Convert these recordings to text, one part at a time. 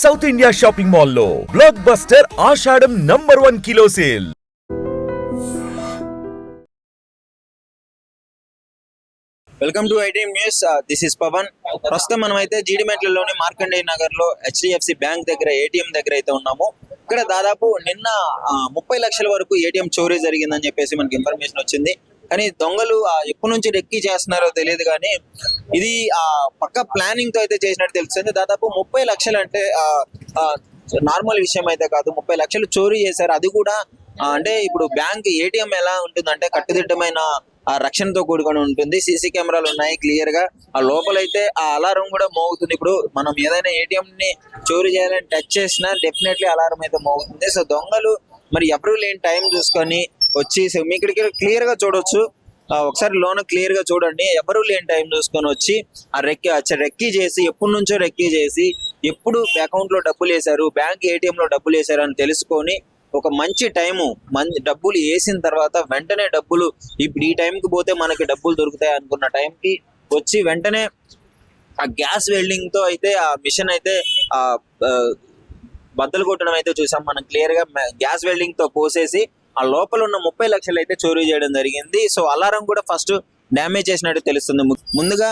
South India shopping మాల్లో blockbuster Ashadham #1 kilo sale. Welcome to ITM news. This is Pavan. ప్రస్తుతం మనం అయితే జీడిమెట్లలోని మార్కండేయ నగర్ లో హెచ్డిఎఫ్సి బ్యాంక్ దగ్గర ఏటీఎం దగ్గర అయితే ఉన్నాము. ఇక్కడ దాదాపు నిన్న 30 లక్షల వరకు ఏటీఎం చోరీ జరిగిందని చెప్పేసి మనకి ఇన్ఫర్మేషన్ వచ్చింది. కానీ దొంగలు ఎప్పటి నుంచి రెక్కి చేస్తున్నారో తెలియదు, కానీ ఇది పక్క ప్లానింగ్ తో అయితే చేసినట్టు తెలుస్తుంది. దాదాపు 30 లక్షలు అంటే నార్మల్ విషయం అయితే కాదు. 30 లక్షలు చోరీ చేశారు. అది కూడా అంటే ఇప్పుడు బ్యాంక్ ఏటీఎం ఎలా ఉంటుందంటే కట్టుదిట్టమైన రక్షణతో కూడుకొని ఉంటుంది. సీసీ కెమెరాలు ఉన్నాయి క్లియర్ గా. ఆ లోపలైతే ఆ అలారం కూడా మోగుతుంది. ఇప్పుడు మనం ఏదైనా ఏటీఎం ని చోరీ చేయాలని టచ్ చేసినా డెఫినెట్లీ అలారం అయితే మోగుతుంది. సో దొంగలు మరి ఎవరు లేని టైం చూసుకొని వచ్చి మీ ఇక్కడికి క్లియర్ గా చూడొచ్చు. ఒకసారి లోన క్లియర్ గా చూడండి. ఎవరు లేని టైం చూసుకొని వచ్చి ఆ రెక్కీ చేసి ఎప్పటి నుంచో రెక్కీ చేసి ఎప్పుడు అకౌంట్ లో డబ్బులు వేశారు, బ్యాంక్ ఏటీఎం లో డబ్బులు వేశారు అని తెలుసుకొని ఒక మంచి టైము డబ్బులు వేసిన తర్వాత వెంటనే డబ్బులు ఇప్పుడు ఈ టైంకి పోతే మనకి డబ్బులు దొరుకుతాయి అనుకున్న టైంకి వచ్చి వెంటనే ఆ గ్యాస్ వెల్డింగ్ తో అయితే ఆ మిషన్ అయితే బద్దలు కొట్టడం అయితే చూసాం మనం క్లియర్ గా. గ్యాస్ వెల్డింగ్ తో పోసేసి ఆ లోపల ఉన్న 30 లక్షలు అయితే చోరీ చేయడం జరిగింది. సో అలారం కూడా ఫస్ట్ డ్యామేజ్ చేసినట్టు తెలుస్తుంది. ముందుగా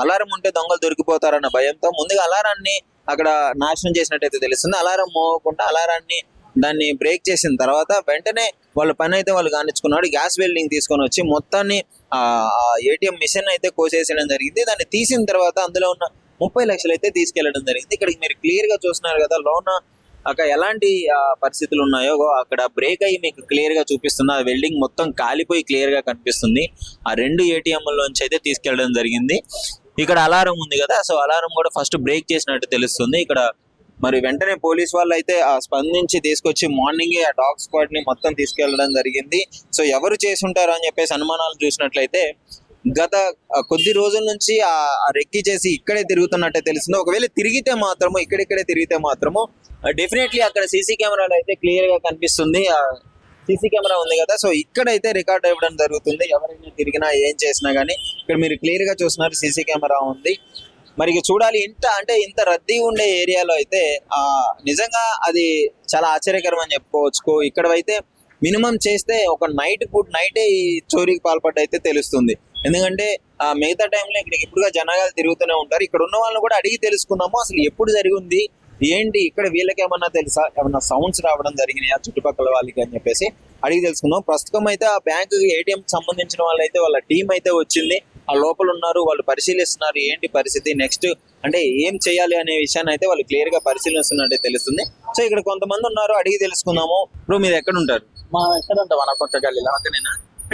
అలారం ఉంటే దొంగలు దొరికిపోతారన్న భయంతో ముందుగా అలారాన్ని అక్కడ నాశనం చేసినట్టయితే తెలుస్తుంది. అలారం మోగకుండా అలారాన్ని దాన్ని బ్రేక్ చేసిన తర్వాత వెంటనే వాళ్ళ పని అయితే వాళ్ళు కానిచ్చుకున్నాడు. గ్యాస్ వెల్డింగ్ తీసుకొని వచ్చి మొత్తాన్ని ఏటీఎం మిషన్ అయితే కోసేయడం జరిగింది. దాన్ని తీసిన తర్వాత అందులో ఉన్న 30 లక్షలు అయితే తీసుకెళ్లడం జరిగింది. ఇక్కడ మీరు క్లియర్ గా చూస్తున్నారు కదా, లోన అక్కడ ఎలాంటి పరిస్థితులు ఉన్నాయో అక్కడ బ్రేక్ అయ్యి మీకు క్లియర్ గా చూపిస్తుంది. ఆ వెల్డింగ్ మొత్తం కాలిపోయి క్లియర్ గా కనిపిస్తుంది. ఆ 2 ఏటీఎంలోంచి అయితే తీసుకెళ్లడం జరిగింది. ఇక్కడ అలారం ఉంది కదా, సో అలారం కూడా ఫస్ట్ బ్రేక్ చేసినట్టు తెలుస్తుంది. ఇక్కడ మరి వెంటనే పోలీస్ వాళ్ళు అయితే స్పందించి తీసుకొచ్చి మార్నింగే ఆ డాగ్ స్క్వాడ్ ని మొత్తం తీసుకెళ్లడం జరిగింది. సో ఎవరు చేసి ఉంటారు అని చెప్పేసి అనుమానాలు చూసినట్లయితే గత కొద్ది రోజుల నుంచి ఆ రెక్కి చేసి ఇక్కడే తిరుగుతున్నట్టే తెలుస్తుంది. ఒకవేళ తిరిగితే మాత్రము ఇక్కడిక్కడే తిరిగితే మాత్రము డెఫినెట్లీ అక్కడ సీసీ కెమెరాలు అయితే క్లియర్ గా కనిపిస్తుంది. సీసీ కెమెరా ఉంది కదా, సో ఇక్కడైతే రికార్డ్ ఇవ్వడం జరుగుతుంది. ఎవరైనా తిరిగినా ఏం చేసినా గానీ ఇక్కడ మీరు క్లియర్ గా చూస్తున్నారు సీసీ కెమెరా ఉంది. మరి చూడాలి, ఇంత రద్దీ ఉండే ఏరియాలో అయితే నిజంగా అది చాలా ఆశ్చర్యకరం అని చెప్పుకోవచ్చు. ఇక్కడ అయితే మినిమం చేస్తే ఒక నైటే ఈ చోరీకి పాల్పడ్డైతే తెలుస్తుంది. ఎందుకంటే మిగతా టైంలో ఇక్కడికి ఎప్పుడుగా జనాలు తిరుగుతూనే ఉంటారు. ఇక్కడ ఉన్న వాళ్ళని కూడా అడిగి తెలుసుకున్నాము అసలు ఎప్పుడు జరిగింది ఏంటి, ఇక్కడ వీళ్ళకి ఏమన్నా తెలుసా, ఏమన్నా సౌండ్స్ రావడం జరిగినాయా చుట్టుపక్కల వాళ్ళకి అని చెప్పేసి అడిగి తెలుసుకున్నాం. ప్రస్తుతం అయితే ఆ బ్యాంకు ఏటీఎం సంబంధించిన వాళ్ళు అయితే వాళ్ళ టీం అయితే వచ్చింది. ఆ లోపల ఉన్నారు, వాళ్ళు పరిశీలిస్తున్నారు ఏంటి పరిస్థితి, నెక్స్ట్ అంటే ఏం చేయాలి అనే విషయాన్ని అయితే వాళ్ళు క్లియర్ గా పరిశీలిస్తున్నట్టే తెలుస్తుంది. సో ఇక్కడ కొంతమంది ఉన్నారు, అడిగి తెలుసుకుందాము. ఇప్పుడు మీరు ఎక్కడ ఉంటారు? మా ఎక్కడ ఉంటాం మన పక్క గల్లీలో.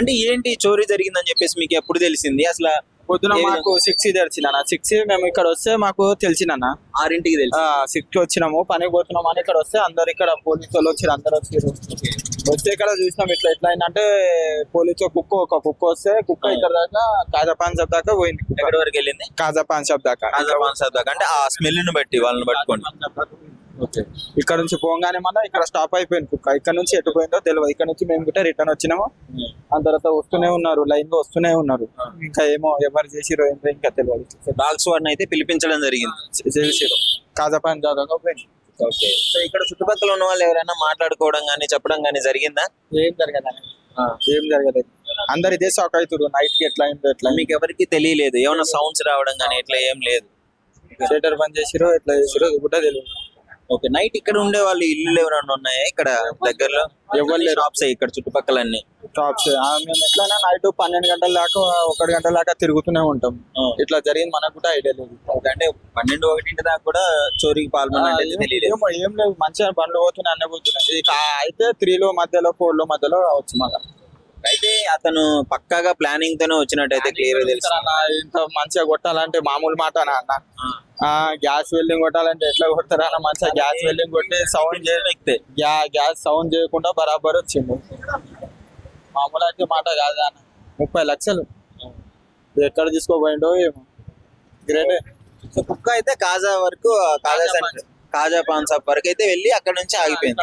అంటే ఏంటి చోరీ జరిగిందని చెప్పేసి మీకు ఎప్పుడు తెలిసింది? అసలు పొద్దున మాకు 6 తెలిసిన 6 మేము ఇక్కడ వస్తే మాకు తెలిసినన్న 6ంటికి తెలుసు. 6కి వచ్చినాము, పనికి పోతున్నాం అని ఇక్కడ వస్తే అందరు ఇక్కడ పోలీసు వాళ్ళు వచ్చారు, అందరు వచ్చారు. వస్తే ఇక్కడ చూసినాం ఇట్లా అయిందంటే పోలీసు ఒక కుక్క వస్తే కుక్క ఇక్కడ దాకా కాజాపాన్ షాప్ దాకా పోయింది. ఎక్కడి వరకు వెళ్ళింది? కాజాపాన్ షాప్ దాకా. అంటే ఆ స్మెల్ ని బట్టి వాళ్ళని పట్టుకోండి. ఇక్కడ నుంచి పోగానే మన ఇక్కడ స్టాప్ అయిపోయింది కుక్క. ఇక్కడ నుంచి ఎటు పోయిందో తెలియదు. ఇక్కడ నుంచి మేము కూడా రిటర్న్ వచ్చినాము. ఆ తర్వాత వస్తూనే ఉన్నారు, లైన్ లో వస్తూనే ఉన్నారు. ఇంకా ఏమో ఎవరు చేసిరో ఏంటో ఇంకా తెలియదు. డాగ్స్ వాడిని అయితే పిలిపించడం జరిగింది. చేసిరు కాజాపాన్ దాకా పోయింది. ఓకే. సో ఇక్కడ చుట్టుపక్కల ఉన్న వాళ్ళు ఎవరైనా మాట్లాడుకోవడం కానీ చెప్పడం కానీ జరిగిందా? ఏం జరగలేదు. అందరు ఇదే షాక్ అవుతారు నైట్ కి ఎట్లా అయిందో ఎట్లా. మీకు ఎవరికి తెలియలేదు ఏమైనా సౌండ్స్ రావడం కానీ ఎట్లా ఏం లేదు? థియేటర్ బంద్ చేసిరో ఎట్లా చేసిరో కూడా తెలియదు. ఓకే. నైట్ ఇక్కడ ఉండే వాళ్ళు ఇల్లు ఎవరైనా ఉన్నాయా ఇక్కడ దగ్గరలో? ఎవరు షాప్స్ ఇక్కడ చుట్టుపక్కల అన్ని షాప్స్. మేము ఎట్లయినా నైట్ 12 గంటల దాకా 1 గంటల దాకా తిరుగుతూనే ఉంటాం. ఇట్లా జరిగింది మనకు కూడా ఐడియా లేదు. అంటే 12-1 దాకా కూడా చోరీకి పాల్గొన్నట్టు తెలియదు. ఏం లేదు, మంచిగా బండ్లు పోతున్నాయి, అన్నీ పోతున్నాయి. అయితే 3లో మధ్యలో 4లో మధ్యలో రావచ్చు. మళ్ళీ అయితే అతను పక్కాగా ప్లానింగ్ తోనే వచ్చినట్టయితే క్లియర్ తెలుసు. ఇంత మంచిగా కొట్టాలంటే మామూలు మాటనా అన్న? గ్యాస్ వెల్డింగ్ కొట్టాలంటే ఎట్లా కొడతారా అన్న? మంచిగా గ్యాస్ వెల్డింగ్ కొట్టి సౌండ్ చేయలేకపోతే గ్యాస్ సౌండ్ చేయకుండా బరాబర్ వచ్చింది. మామూలు అయితే మాట కాదు అన్న. 30 లక్షలు ఎక్కడ తీసుకోపోయిండో ఏమో. గ్రేటే. కుక్క అయితే కాజా పాన్ షాప్ వరకు అయితే వెళ్ళి అక్కడ నుంచి ఆగిపోయింది.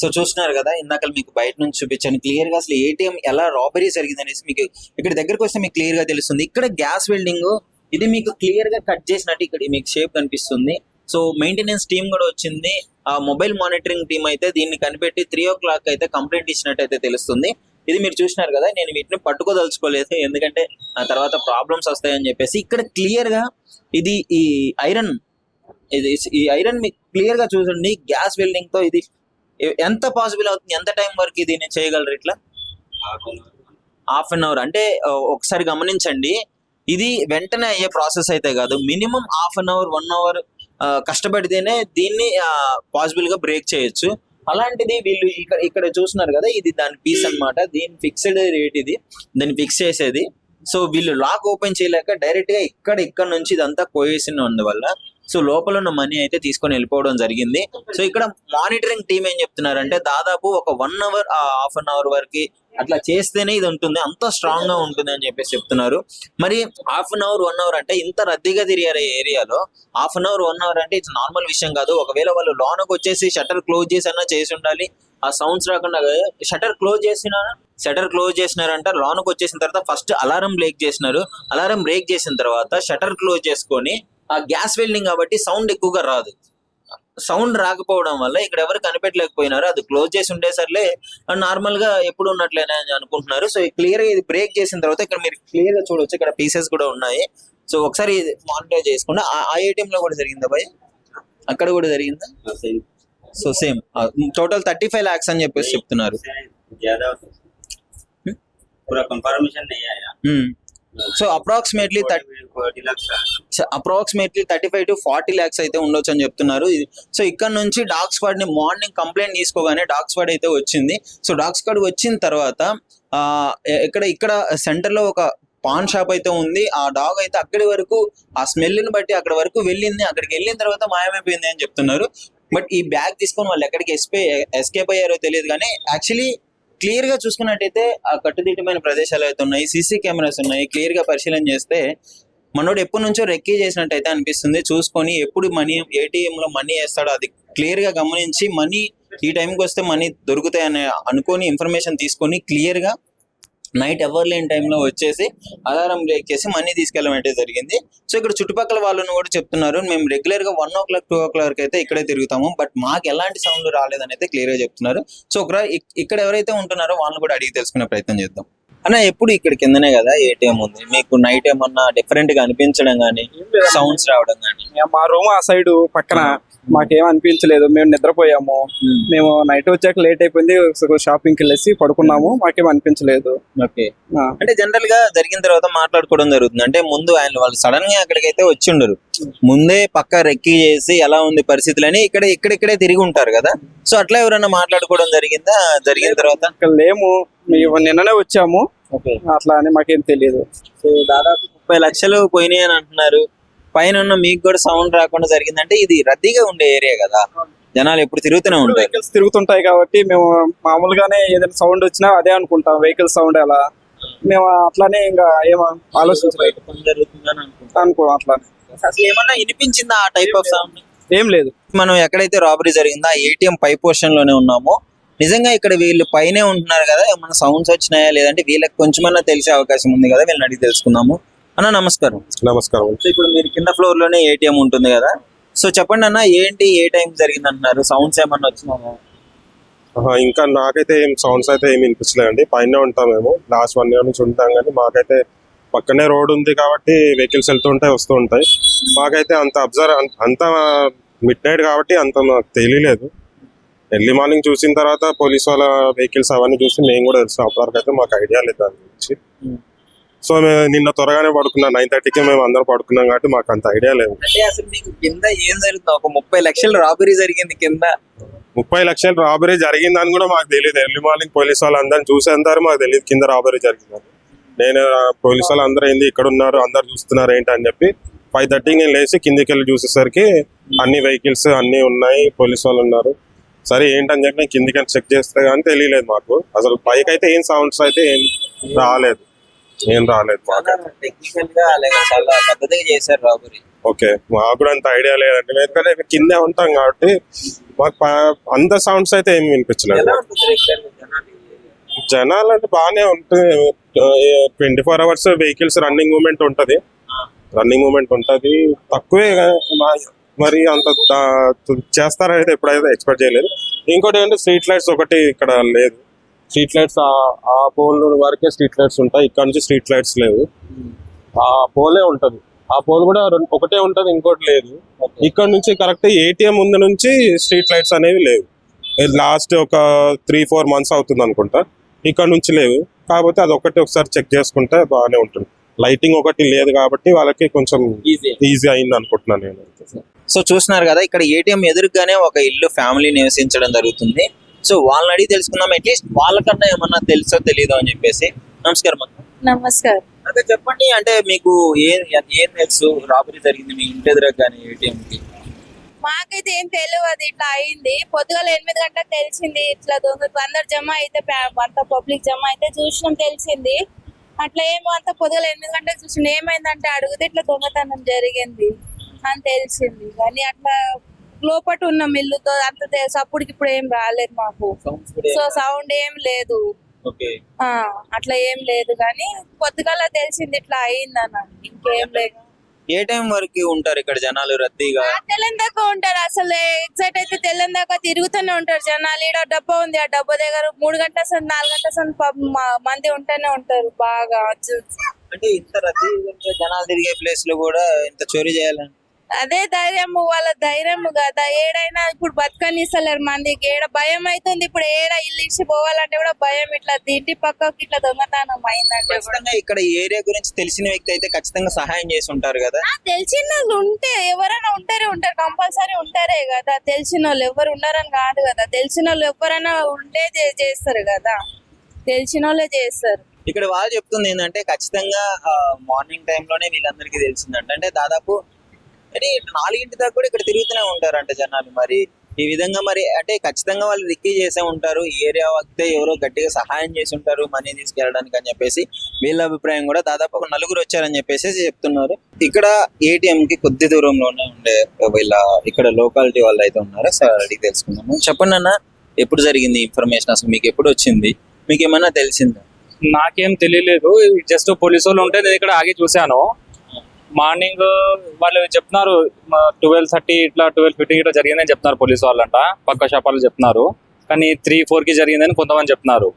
సో చూస్తున్నారు కదా, ఇందాక మీకు బయట నుంచి చూపించాను క్లియర్ గా అసలు ఏటీఎం ఎలా రాబరీ జరిగింది అనేసి మీకు ఇక్కడ దగ్గరకు వస్తే మీకు క్లియర్ గా తెలుస్తుంది. ఇక్కడ గ్యాస్ వెల్డింగ్ ఇది మీకు క్లియర్ గా కట్ చేసినట్టు ఇక్కడ మీకు షేప్ కనిపిస్తుంది. సో మెయింటెనెన్స్ టీమ్ కూడా వచ్చింది. ఆ మొబైల్ మానిటరింగ్ టీమ్ అయితే దీన్ని కనిపెట్టి 3 o'clock అయితే కంప్లైంట్ ఇచ్చినట్టు అయితే తెలుస్తుంది. ఇది మీరు చూసినారు కదా, నేను వీటిని పట్టుకోదలుచుకోలేదు ఎందుకంటే ఆ తర్వాత ప్రాబ్లమ్స్ వస్తాయని చెప్పేసి. ఇక్కడ క్లియర్ గా ఇది ఈ ఐరన్ మీకు క్లియర్ గా చూడండి. గ్యాస్ వెల్డింగ్ తో ఇది ఎంత పాసిబుల్ అవుతుంది, ఎంత టైం వరకు దీన్ని చేయగలరు ఇట్లా? హాఫ్ అన్ అవర్ అంటే ఒకసారి గమనించండి, ఇది వెంటనే అయ్యే ప్రాసెస్ అయితే కాదు. Minimum half an hour 1 hour కష్టపడితేనే దీన్ని పాసిబుల్ గా బ్రేక్ చేయొచ్చు. అలాంటిది వీళ్ళు ఇక్కడ చూస్తున్నారు కదా, ఇది దాని పీస్ అన్నమాట. దీని ఫిక్స్డ్ రేట్ ఇది, దాన్ని ఫిక్స్ చేసేది. సో వీళ్ళు లాక్ ఓపెన్ చేయలేక డైరెక్ట్ గా ఇక్కడ నుంచి ఇదంతా కోయేసిన వల్ల సో లోపల ఉన్న మనీ అయితే తీసుకొని వెళ్ళిపోవడం జరిగింది. సో ఇక్కడ మానిటరింగ్ టీమ్ ఏం చెప్తున్నారంటే దాదాపు ఒక 1 hour హాఫ్ అన్ అవర్ వరకు అట్లా చేస్తేనే ఇది ఉంటుంది, అంత స్ట్రాంగ్ గా ఉంటుంది అని చెప్పేసి చెప్తున్నారు. మరి హాఫ్ అన్ అవర్ 1 hour అంటే ఇంత రద్దీగా తిరిగారు ఏరియాలో, హాఫ్ అన్ అవర్ 1 hour అంటే ఇది నార్మల్ విషయం కాదు. ఒకవేళ వాళ్ళు లోనకు వచ్చేసి షట్టర్ క్లోజ్ చేసి అన్నా చేసి ఉండాలి, ఆ సౌండ్స్ రాకుండా. Shutter close చేసినారంట. లోనకు వచ్చేసిన తర్వాత ఫస్ట్ అలారం బ్రేక్ చేసినారు. అలారం బ్రేక్ చేసిన తర్వాత షట్టర్ క్లోజ్ చేసుకొని, ఆ గ్యాస్ వెల్డింగ్ కాబట్టి సౌండ్ ఎక్కువగా రాదు. సౌండ్ రాకపోవడం వల్ల ఇక్కడ ఎవరు కనిపెట్టలేకపోయినారు. అది క్లోజ్ చేసి ఉండేసరిలే నార్మల్ గా ఎప్పుడు ఉన్నట్లేనే అని అనుకుంటున్నారు. సో క్లియర్ గా ఇది బ్రేక్ చేసిన తర్వాత ఇక్కడ మీరు క్లియర్ గా చూడొచ్చు, ఇక్కడ పీసెస్ కూడా ఉన్నాయి. సో ఒకసారి మానిటర్ చేసుకుంటే ఆ ఏటీఎం లో కూడా జరిగిందా భయ్? అక్కడ కూడా జరిగిందా? సో సేమ్ టోటల్ 35 lakhs అని చెప్పేసి చెప్తున్నారు. సో అప్రాక్సిమేట్లీ 35 to 40 lakhs అయితే ఉండొచ్చు అని చెప్తున్నారు. సో ఇక్కడ నుంచి డాగ్ స్క్వాడ్ ని మార్నింగ్ కంప్లైంట్ తీసుకోగానే డాగ్ స్క్వాడ్ అయితే వచ్చింది. సో డాగ్ స్క్వాడ్ వచ్చిన తర్వాత ఇక్కడ సెంటర్ లో ఒక పాన్ షాప్ అయితే ఉంది. ఆ డాగ్ అయితే అక్కడి వరకు ఆ స్మెల్ ని బట్టి అక్కడ వరకు వెళ్ళింది. అక్కడికి వెళ్ళిన తర్వాత మాయమైపోయింది అని చెప్తున్నారు. బట్ ఈ బ్యాగ్ తీసుకొని వాళ్ళు ఎక్కడికి ఎస్కేప్ అయ్యారో తెలియదు. కానీ యాక్చువల్లీ క్లియర్ గా చూసుకున్నట్టయితే ఆ కట్టుదిట్టమైన ప్రదేశాలు అయితే ఉన్నాయి, సీసీ కెమెరాస్ ఉన్నాయి. క్లియర్ గా పరిశీలన చేస్తే మనోడు ఎప్పటి నుంచో రెక్కీ చేసినట్టయితే అనిపిస్తుంది. చూసుకొని ఎప్పుడు మనీ ఏటీఎం లో మనీ వేస్తాడో అది క్లియర్ గా గమనించి మనీ ఈ టైంకి వస్తే మనీ దొరుకుతాయని అనుకొని ఇన్ఫర్మేషన్ తీసుకొని క్లియర్ గా నైట్ ఎవరు లేని టైంలో వచ్చేసి అలారం బ్రేక్ చేసి మనీ తీసుకెళ్ళడం అయితే జరిగింది. సో ఇక్కడ చుట్టుపక్కల వాళ్ళని కూడా చెప్తున్నారు, మేము రెగ్యులర్ గా 1 o'clock 2 o'clock అయితే ఇక్కడే తిరుగుతాము, బట్ మాకు ఎలాంటి సౌండ్ రాలేదని అయితే క్లియర్ గా చెప్తున్నారు. సో ఇక్కడ ఎవరైతే ఉంటున్నారో వాళ్ళని కూడా అడిగి తెలుసుకునే ప్రయత్నం చేద్దాం. అన్న ఎప్పుడు ఇక్కడ కిందనే కదా ఏటీఎం ఉంది, మీకు నైట్ ఏమన్నా డిఫరెంట్ గా అనిపించడం కానీ సౌండ్స్ రావడం కానీ? మా రూమ్ ఆ సైడ్ పక్కన మాకేం అనిపించలేదు. మేము నిద్రపోయాము. మేము నైట్ వచ్చాక లేట్ అయిపోయింది, షాపింగ్కి వెళ్ళేసి పడుకున్నాము. మాకేం అనిపించలేదు. ఓకే, అంటే జనరల్ గా జరిగిన తర్వాత మాట్లాడుకోవడం జరుగుతుంది. అంటే ముందు వాళ్ళు సడన్ గా అక్కడికైతే వచ్చి ఉండరు, ముందే పక్క రెక్కీ చేసి ఎలా ఉంది పరిస్థితులు అని ఇక్కడిక్కడే తిరిగి ఉంటారు కదా. సో అట్లా ఎవరైనా మాట్లాడుకోవడం జరిగిందా? జరిగిన తర్వాత ఇక్కడ లేము, నిన్ననే వచ్చాము. అట్లా అని మాకేం తెలియదు. సో దాదాపు 30 lakhs పోయినాయి అని అంటున్నారు. పైన ఉన్న మీకు కూడా సౌండ్ రాకుండా జరిగిందంటే ఇది రద్దీగా ఉండే ఏరియా కదా, జనాలు ఎప్పుడు తిరుగుతూనే ఉంటారు, వెహికల్స్ తిరుగుతుంటాయి కాబట్టి మేము మామూలుగానే ఏదైనా సౌండ్ వచ్చినా అదే అనుకుంటాం, వెహికల్ సౌండ్ అలా. మేము అట్లానే ఇంకా ఏమో ఆలోచించలేదు అనుకో. అట్లానే అసలు ఏమన్నా వినిపించిందా ఆ టైప్ ఆఫ్ సౌండ్? ఏం లేదు. మనం ఎక్కడైతే రాబరీ జరిగిందో ఆ ఏటీఎం పై పోర్షన్ లోనే ఉన్నామో. నిజంగా ఇక్కడ వీళ్ళు పైనే ఉంటున్నారు కదా, ఏమన్నా సౌండ్స్ వచ్చినాయా లేదంటే వీళ్ళకి కొంచెమన్నా తెలిసే అవకాశం ఉంది కదా, వీళ్ళని అడిగి తెలుసుకుందాము. అన్న నమస్కారం. నమస్కారం. సో ఇప్పుడు మీరు కింద ఫ్లోర్ లోనే ఏటీఎం ఉంటుంది కదా, సో చెప్పండి అన్న, ఏంటి ఏ టైం జరిగింది అంటున్నారు, సౌండ్స్ ఏమన్నా వచ్చినాయా? ఇంకా నాకైతే ఏం సౌండ్స్ అయితే ఏమి వినిపించలేదండి. పైన ఉంటాం మేము, లాస్ట్ 1 year నుంచి ఉంటాం. కానీ మాకైతే పక్కనే రోడ్ ఉంది కాబట్టి వెహికల్స్ వెళ్తుంటాయి వస్తూ ఉంటాయి. మాకైతే అంత మిడ్ నైట్ కాబట్టి అంత మాకు తెలియలేదు. ఎర్లీ మార్నింగ్ చూసిన తర్వాత పోలీస్ వాళ్ళ వెహికల్స్ అవన్నీ చూసి మేము కూడా తెలుసు. అప్పటివరకు అయితే మాకు ఐడియా లేదు దాని గురించి. సో మేము నిన్న త్వరగానే పడుకున్నాం, 9:30కి మేము అందరం పడుకున్నాం కాబట్టి మాకు అంత ఐడియా లేదు. అంటే అసలు మీకు కింద ఏం జరుగుతుంది? ఒక 30 lakhs రాబరీ జరిగింది కింద. 30 lakhs రాబరీ జరిగిందని కూడా మాకు తెలియదు. ఎర్లీ మార్నింగ్ పోలీస్ వాళ్ళు అందరిని చూసేంతారు మాకు తెలియదు కింద రాబరీ జరిగిందని. నేను పోలీస్ వాళ్ళు అందరూ ఏంది ఇక్కడ ఉన్నారు, అందరు చూస్తున్నారు ఏంటి అని చెప్పి 5:30కి నేను లేచి కిందికి వెళ్ళి చూసేసరికి అన్ని వెహికల్స్ అన్ని ఉన్నాయి, పోలీస్ వాళ్ళు ఉన్నారు. సరే ఏంటని చెప్పి నేను కిందికి వెళ్ళి చెక్ చేస్తే కానీ తెలియలేదు మాకు. అసలు పైకి అయితే ఏం సౌండ్స్ అయితే ఏం రాలేదు. టెక్నికల్ గా చాలా పద్ధతిగా చేశారు రాబరీ. ఓకే, మాకు కూడా అంత ఐడియా లేదండి, ఎందుకంటే కిందే ఉంటాం కాబట్టి మాకు అంత సౌండ్స్ అయితే ఏమి వినిపించలేదు. జనాలు అంటే బాగానే ఉంటుంది, 24 hours వెహికల్స్ రన్నింగ్ మూమెంట్ ఉంటది. రన్నింగ్ మూమెంట్ ఉంటుంది తక్కువే మరి అంత చేస్తారని అయితే ఎప్పుడైతే ఎక్స్పెక్ట్ చేయలేదు. ఇంకోటి ఏంటంటే స్ట్రీట్ లైట్స్ ఒకటి ఇక్కడ లేదు. స్ట్రీట్ లైట్స్ ఆ పోల్ వరకే స్ట్రీట్ లైట్స్ ఉంటాయి, ఇక్కడ నుంచి స్ట్రీట్ లైట్స్ లేవు. ఆ పోలే ఉంటది, ఆ పోల్ కూడా ఒకటే ఉంటది, ఇంకోటి లేదు. ఇక్కడ నుంచి కరెక్ట్ ఏటీఎం ముందు నుంచి స్ట్రీట్ లైట్స్ అనేవి లేవు. లాస్ట్ ఒక 3-4 months అవుతుంది అనుకుంటా, ఇక్కడ నుంచి లేవు. కాకపోతే అది ఒకటి ఒకసారి చెక్ చేసుకుంటే బాగానే ఉంటుంది. లైటింగ్ ఒకటి లేదు కాబట్టి వాళ్ళకి కొంచెం ఈజీ అయింది అనుకుంటున్నాను నేను. సో చూస్తున్నారు కదా, ఇక్కడ ఏటీఎం ఎదురుగానే ఒక ఇల్లు ఫ్యామిలీ నివసించడం జరుగుతుంది. సో వాళ్ళని అడిగి తెలుసుకుందాం, అట్లీస్ట్ వాళ్ళకన్నా ఏమన్నా తెలుసో తెలీదో అని చెప్పేసి. నమస్కారం అక్క. నమస్కారం. అదే చెప్పండి, అంటే మీకు ఏం తెలుసు రాబరీ జరిగింది మీ ఇంటి ఎదురు కానీ ఏటీఎం కి? మాకైతే ఏం తెలియదు, అది ఇట్లా అయింది. పొద్దుగాల 8 గంటలకు తెలిసింది ఇట్లా దొంగలు అందరు జమ అయితే, అంత పబ్లిక్ జమ అయితే చూసినాం, తెలిసింది. అట్లా ఏమో అంత పొద్దుగాల 8 గంటలకు చూసిన ఏమైందంటే అడిగితే ఇట్లా దొంగతనం జరిగింది అని తెలిసింది. కానీ అట్లా లోపట ఉన్న మిల్లుతో అంత తెలుసు. అప్పటికి ఇప్పుడు ఏం రాలేదు మాకు, సో సౌండ్ ఏం లేదు. అట్లా ఏం లేదు, కానీ పొద్దుగాల తెలిసింది ఇట్లా అయిందన్న, ఇంకేం లేదు. ఏ టైం వరకు ఉంటారు ఇక్కడ జనాలు రద్దీగా? తెల్లని దాకా ఉంటారు, అసలు ఎగ్జాక్ట్ అయితే తెల్లని దాకా తిరుగుతూనే ఉంటారు జనాలు. ఈడ డబ్బా ఉంది, ఆ డబ్బా దగ్గర 3 గంటల సంది 4 గంటల సంది మంది ఉంటూనే ఉంటారు బాగా. అంటే ఇంత రద్దీ జనాలు తిరిగే ప్లేస్ లో కూడా ఇంత చోరీ చేయాలని? అదే ధైర్యము, వాళ్ళ ధైర్యము కదా. ఏడైనా ఇప్పుడు బతకనిస్తలేరు మందికి, ఏడ భయం అవుతుంది. ఇప్పుడు ఏడ ఇల్లు ఇచ్చి పోవాలంటే కూడా భయం. ఇట్లా ఇంటి పక్కకి ఇట్లా దొంగతనం అయిందంటే ఖచ్చితంగా ఇక్కడ ఏరియా గురించి తెలిసిన వ్యక్తి అయితే ఖచ్చితంగా సహాయం చేసి ఉంటారు కదా. తెలిసిన వాళ్ళు ఉంటే ఎవరైనా ఉంటారు, కంపల్సరీ ఉంటారే కదా. తెలిసిన వాళ్ళు ఎవరు ఉన్నారని కాదు కదా, తెలిసిన వాళ్ళు ఎవరైనా ఉంటే చేస్తారు కదా, తెలిసిన వాళ్ళే చేస్తారు. ఇక్కడ వాళ్ళు చెప్తుంది ఏంటంటే ఖచ్చితంగా మార్నింగ్ టైంలోనే వీళ్ళందరికీ తెలిసిందంట. అంటే దాదాపు 4 దాకా కూడా ఇక్కడ తిరుగుతూనే ఉంటారంట జనాలు. మరి ఈ విధంగా మరి అంటే ఖచ్చితంగా వాళ్ళు రిక్కీ చేసే ఉంటారు, ఈ ఏరియా వస్తే ఎవరో గట్టిగా సహాయం చేసి ఉంటారు మనీ తీసుకెళ్ళడానికి అని చెప్పేసి వీళ్ళ అభిప్రాయం. కూడా దాదాపు ఒక 4 వచ్చారని చెప్పేసి చెప్తున్నారు. ఇక్కడ ఏటీఎం కి కొద్ది దూరంలోనే ఉండే వీళ్ళ ఇక్కడ లోకాలిటీ వాళ్ళు అయితే ఉన్నారు. సార్ అడిగి తెలుసుకున్నాము. చెప్పండి అన్న, ఎప్పుడు జరిగింది ఇన్ఫర్మేషన్, అసలు మీకు ఎప్పుడు వచ్చింది, మీకు ఏమన్నా తెలిసిందా? నాకేం తెలియలేదు, జస్ట్ పోలీసు వాళ్ళు ఉంటే నేను ఇక్కడ ఆగి చూశాను. మార్నింగ్ వాళ్ళు చెప్తున్నారు 12:30 ఇట్లా 12:50 ఇట్లా జరిగిందని చెప్తున్నారు పోలీసు వాళ్ళంట, పక్క షాపాలు చెప్తున్నారు. కానీ 3-4కి జరిగిందని కొంతమంది చెప్తున్నారు.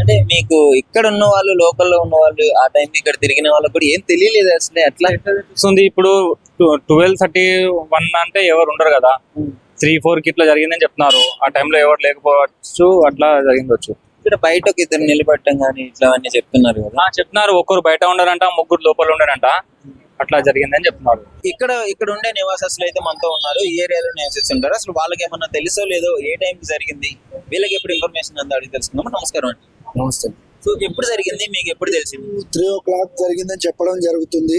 అంటే మీకు ఇక్కడ ఉన్న వాళ్ళు, లోకల్లో ఉన్న వాళ్ళు, ఆ టైంకి ఇక్కడ తిరిగిన వాళ్ళకి కూడా ఏం తెలియలేదు అసలు ఎట్లా తెలుస్తుంది? ఇప్పుడు 12:31 అంటే ఎవరు ఉండరు కదా, 3-4కి ఇట్లా జరిగిందని చెప్తున్నారు. ఆ టైంలో ఎవరు లేకపోవచ్చు, అట్లా జరిగిందవచ్చు. ఇక్కడ బయట ఒక 2 నిలబెట్టడం కానీ ఇట్లా అన్ని చెప్తున్నారు కదా. చెప్తున్నారు, ఒక్కరు బయట ఉండారంట, 3 లోపల ఉండారంట, అట్లా జరిగిందని చెప్తున్నారు. ఇక్కడ ఉండే నివాసస్తులు అయితే మనతో ఉన్నారు, ఈ ఏరియాలో నివసిస్తుంటారు. అసలు వాళ్ళకి ఏమన్నా తెలుసో లేదో, ఏ టైంకి జరిగింది, వీళ్ళకి ఎప్పుడు ఇన్ఫర్మేషన్ అంతా అడిగి తెలుసుకుందాం. నమస్కారం అండి. నమస్తే. సో ఎప్పుడు జరిగింది, మీకు ఎప్పుడు తెలిసింది? 3 o'clock జరిగిందని చెప్పడం జరుగుతుంది.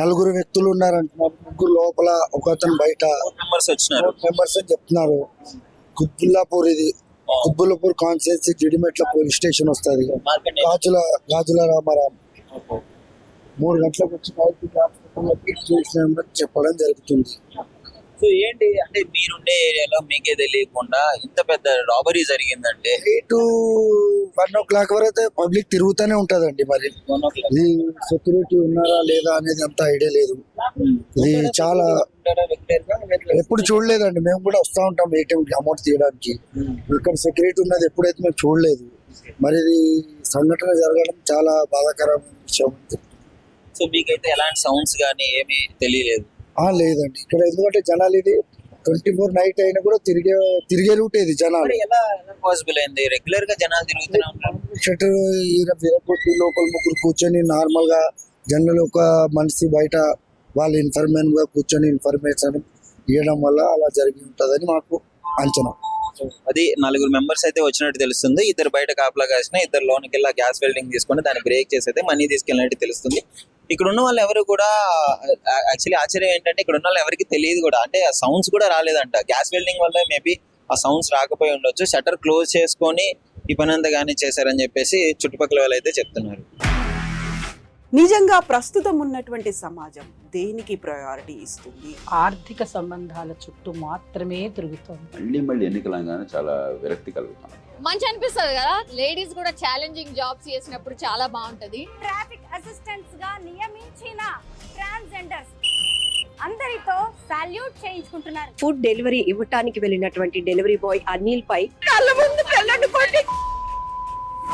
4 వ్యక్తులు ఉన్నారంటున్నారు, 3 లోపల, ఒక అతను బయట. మెంబర్స్ వచ్చినారు, మెంబర్స్ అని చెప్తున్నారు. కుత్బుల్లాపూర్, ఇది Quthbullapur constituency Jeedimetla police station వస్తుంది. గాజుల రామారాం 3 గంటలకు వచ్చి చేసినామని చెప్పడం జరుగుతుంది. సో ఏంటి అంటే మీరుండే ఏరియాలో మీకే తెలియకుండా ఇంత పెద్ద రాబరీ జరిగిందంటే? 1 o'clock వరకు పబ్లిక్ తిరుగుతూనే ఉంటదండి. మరి ఇది సెక్యూరిటీ ఉన్నారా లేదా అనేది అంత ఐడియా లేదు. ఇది చాలా ఎప్పుడు చూడలేదండి, మేము కూడా వస్తూ ఉంటాం ఏటీఎం అమౌంట్ తీయడానికి. ఇక్కడ సెక్యూరిటీ ఉన్నది ఎప్పుడైతే మేము చూడలేదు. మరి ఇది సంఘటన జరగడం చాలా బాధాకరమైన విషయం. సో మీకైతే ఎలాంటి సౌండ్స్ కానీ ఏమీ తెలియలేదు? లేదండి, ఇక్కడ ఎందుకంటే జనాలు ఇది 24 నైట్ అయినా కూడా తిరిగే రూట్ ఇది. జనాలు ఎలా పాసిబుల్ అయింది? రెగ్యులర్ గా జనాలు తిరుగుతూనే ఉంటారు. షట్టర్ విరగొట్టి లోపల 3 కూర్చొని నార్మల్ గా జనరల్ ఒక మనిషి బయట వాళ్ళ ఇన్ఫర్మేషన్ గా కూర్చొని ఇన్ఫర్మేషన్ ఇవ్వడం వల్ల అలా జరిగి ఉంటుందని మాకు అంచనా. అది 4 మెంబర్స్ అయితే వచ్చినట్టు తెలుస్తుంది. 2 బయట కాపలా కాసిన, 2 లోనికి వెళ్ళి గ్యాస్ వెల్డింగ్ తీసుకొని దాన్ని బ్రేక్ చేసి అయితే మనీ తీసుకెళ్ళినట్టు తెలుస్తుంది. ఇక్కడ ఉన్న వాళ్ళు ఎవరు కూడా యాక్చువల్లీ ఆశ్చర్యం ఏంటంటే ఇక్కడ ఉన్న వాళ్ళు ఎవరికి తెలియదు కూడా, అంటే ఆ సౌండ్స్ కూడా రాలేదంట. గ్యాస్ వెల్డింగ్ వల్ల మేబీ ఆ సౌండ్స్ రాకపోయి ఉండొచ్చు. షట్టర్ క్లోజ్ చేసుకొని ఈ పని అంతా కానీ చేశారని చెప్పేసి చుట్టుపక్కల వాళ్ళు అయితే చెప్తున్నారు. నిజంగా ప్రస్తుతం ఉన్నటువంటి సమాజం దేనికి ప్రయారిటీ ఇస్తుంది? ఆర్థిక సంబంధాల చుట్టూ మాత్రమే తిరుగుతోంది. మళ్ళీ ఎన్నికలంగానే చాలా విరక్తి కలుగుతాం. మంచి అనిపిస్తుంది కదా, లేడీస్ కూడా ఛాలెంజింగ్ జాబ్స్ చేసినప్పుడు చాలా బాగుంటది. ట్రాఫిక్ అసిస్టెంట్స్ గా నియమించిన ట్రాన్స్జెండర్స్ అందరితో సాల్యూట్ చేయించుకుంటున్నారు. ఫుడ్ డెలివరీ ఇవ్వటానికి వెళ్ళినటువంటి డెలివరీ బాయ్ అనిల్ పై కళ్ళ ముందు పెళ్ళండి